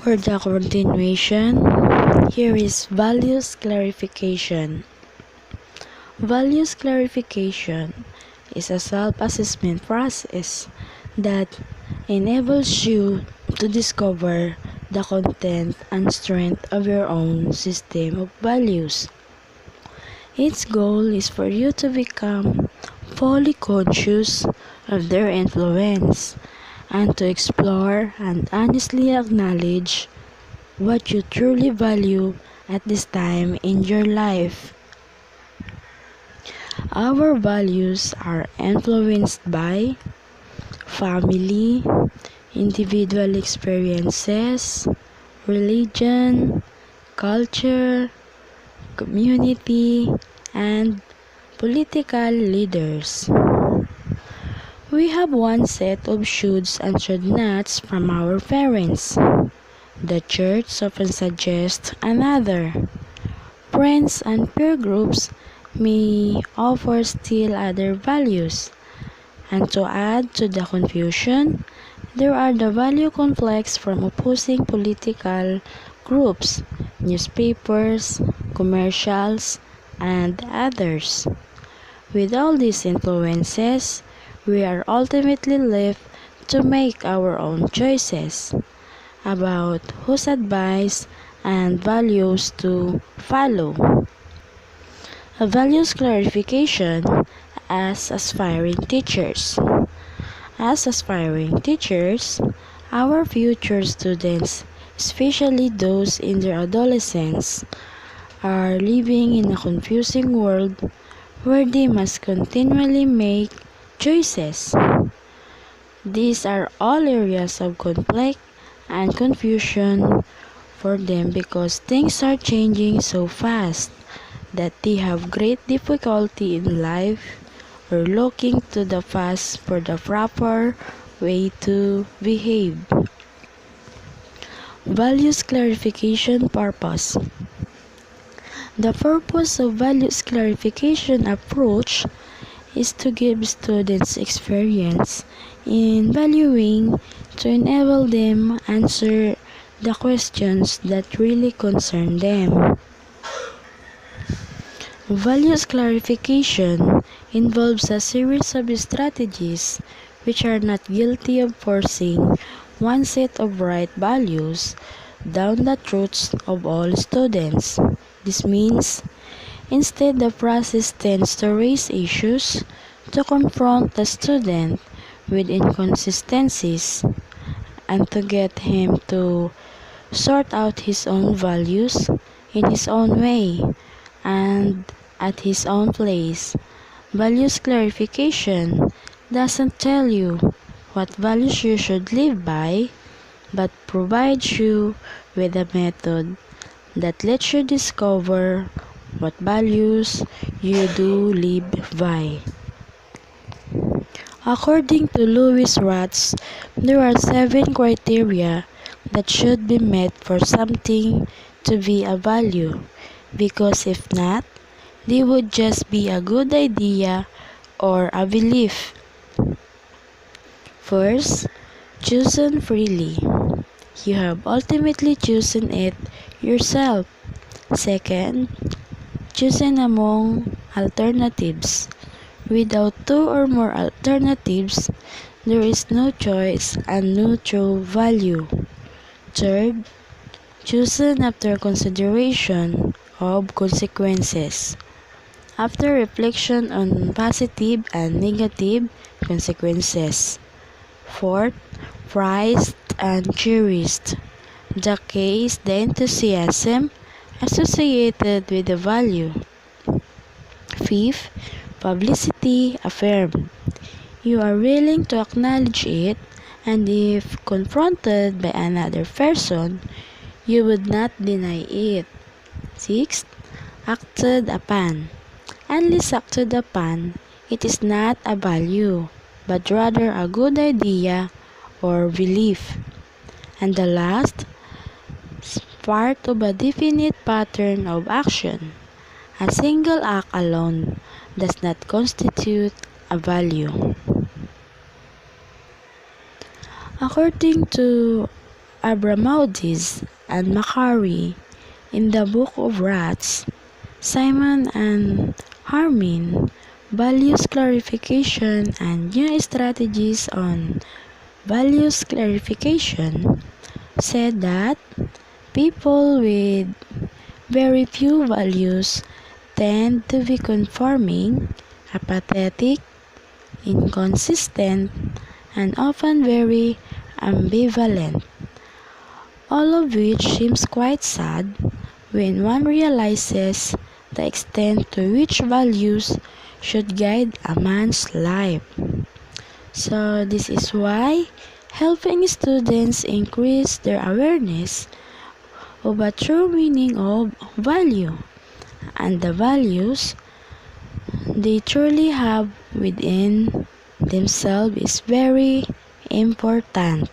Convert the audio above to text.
For the continuation, here is values clarification. Values clarification is a self-assessment process that enables you to discover the content and strength of your own system of values. Its goal is for you to become fully conscious of their influence and to explore and honestly acknowledge what you truly value at this time in your life. Our values are influenced by family, individual experiences, religion, culture, community, and political leaders. We have one set of shoulds and should nots from our parents. The church often suggests another. Friends and peer groups may offer still other values. And to add to the confusion, there are the value conflicts from opposing political groups, newspapers, commercials, and others. With all these influences, we are ultimately left to make our own choices about whose advice and values to follow. A values clarification as aspiring teachers. As aspiring teachers, our future students, especially those in their adolescence, are living in a confusing world where they must continually make choices. These are all areas of conflict and confusion for them because things are changing so fast that they have great difficulty in life or looking to the past for the proper way to behave. Values clarification purpose. The purpose of values clarification approach is to give students experience in valuing to enable them answer the questions that really concern them. Values clarification involves a series of strategies which are not guilty of forcing one set of right values down the throats of all students. This means, instead the process tends to raise issues to confront the student with inconsistencies and to get him to sort out his own values in his own way and at his own place. Values clarification doesn't tell you what values you should live by, but provides you with a method that lets you discover what values you do live by. According to Louis Ratz, there are 7 criteria that should be met for something to be a value, because if not, they would just be a good idea or a belief. First, chosen freely. You have ultimately chosen it yourself. Second, chosen among alternatives. Without 2 or more alternatives, there is no choice and no true value. Third, chosen after consideration of consequences. After reflection on positive and negative consequences. Fourth, prized and cherished. The case, the enthusiasm associated with the value. Fifth, publicity affirmed. You are willing to acknowledge it, and if confronted by another person, you would not deny it. Sixth, acted upon. Unless acted upon, it is not a value, but rather a good idea or belief. And the last, part of a definite pattern of action. A single act alone does not constitute a value. According to Abramoudis and Macquarie. In the Book of Rats, Simon and Harmin, Values Clarification and New Strategies on Values Clarification, said that people with very few values tend to be conforming, apathetic, inconsistent, and often very ambivalent, all of which seems quite sad when one realizes the extent to which values should guide a man's life. So this is why helping students increase their awareness of a true meaning of value and the values they truly have within themselves is very important.